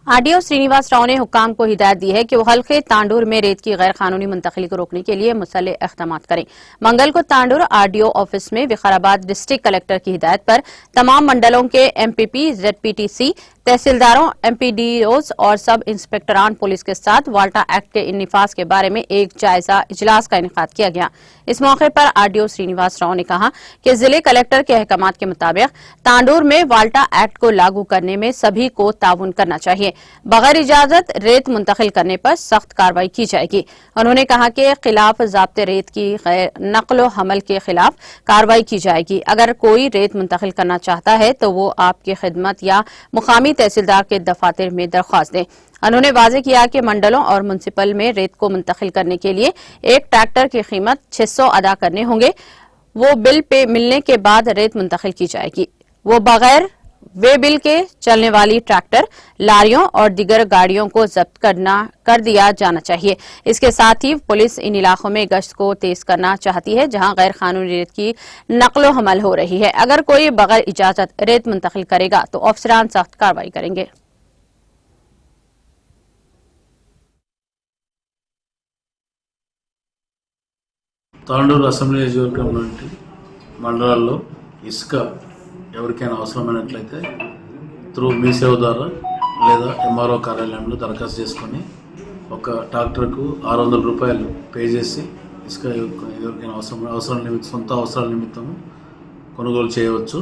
RDO Srinivas Rao ने हुक्काम को हिदायत दी है कि वो हल्के तांडूर में रेत की गैर कानूनी मुंतकिली को रोकने के लिए मुसल्लह इक़दाम करें। मंगल को तांडूर आरडीओ ऑफिस में विकाराबाद डिस्ट्रिक्ट कलेक्टर की हिदायत पर तमाम मंडलों के एमपीपी, जेडपीटीसी, तहसीलदारों, एमपीडीओज और सब इंस्पेक्टरान पुलिस के साथ वाल्टा एक्ट के निफाज के बारे में एक जायजा इजलास का इनेकाद किया गया। इस मौके पर आरडीओ श्रीनिवास राव ने कहा कि जिले कलेक्टर के अहकामात के मुताबिक तांडूर में वाल्टा एक्ट को लागू करने में सभी को ताउन करना चाहिए। बगैर इजाजत रेत मुंतकिल करने पर सख्त कार्रवाई की जाएगी। उन्होंने कहा कि खिलाफ ज़ाब्ते रेत की नकलो हमल के खिलाफ कार्रवाई की जाएगी। अगर कोई रेत मुंतकिल करना चाहता है तो वो आपकी खिदमत या मुकामी तहसीलदार के दफातर में दरख्वास्त दें। उन्होंने वाज़ेह किया कि मंडलों और म्युनिसिपल में रेत को मुंतकिल करने के लिए एक ट्रैक्टर की कीमत 600 अदा करने होंगे। वो बिल पे मिलने के बाद रेत मुंतकिल की जाएगी। वो बगैर वे बिल के चलने वाली ट्रैक्टर, लारियों और दीगर गाड़ियों को जब्त कर दिया जाना चाहिए। इसके साथ ही पुलिस इन इलाकों में गश्त को तेज करना चाहती है जहां गैर कानूनी रेत की नकलो हमल हो रही है। अगर कोई बगैर इजाजत रेत मुंतकिल करेगा तो अफसरान सख्त कार्रवाई करेंगे। తాండూరు అసెంబ్లీ నియోజకవర్గం మండలాల్లో ఇసుక ఎవరికైనా అవసరమైనట్లయితే త్రూ మీ సేవ ద్వారా లేదా ఎంఆర్ఓ కార్యాలయంలో దరఖాస్తు చేసుకొని ఒక ట్రాక్టర్కు 600 రూపాయలు పే చేసి ఇసుక ఎవరికైనా సొంత అవసరాల నిమిత్తం కొనుగోలు చేయవచ్చు.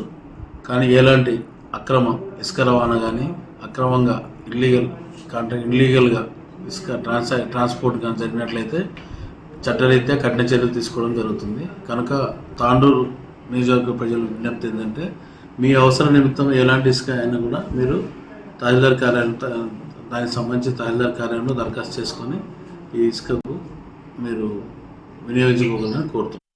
కానీ ఎలాంటి అక్రమ ఇసుక రవాణా కానీ అక్రమంగా ఇల్లీగల్గా ఇసుక ట్రాన్స్పోర్ట్ కానీ జరిగినట్లయితే చట్టరీత్యా కఠిన చర్యలు తీసుకోవడం జరుగుతుంది. కనుక తాండూరు నియోజకవర్గ ప్రజల విజ్ఞప్తి ఏంటంటే మీ అవసర నిమిత్తం ఎలాంటి ఇసుక అయినా కూడా మీరు తహసీల్దార్ కార్యాలయం దానికి సంబంధించి తహసీల్దార్ కార్యాలయంలో దరఖాస్తు చేసుకొని ఈ ఇసుకకు మీరు వినియోగించుకోగలని కోరుతున్నాను.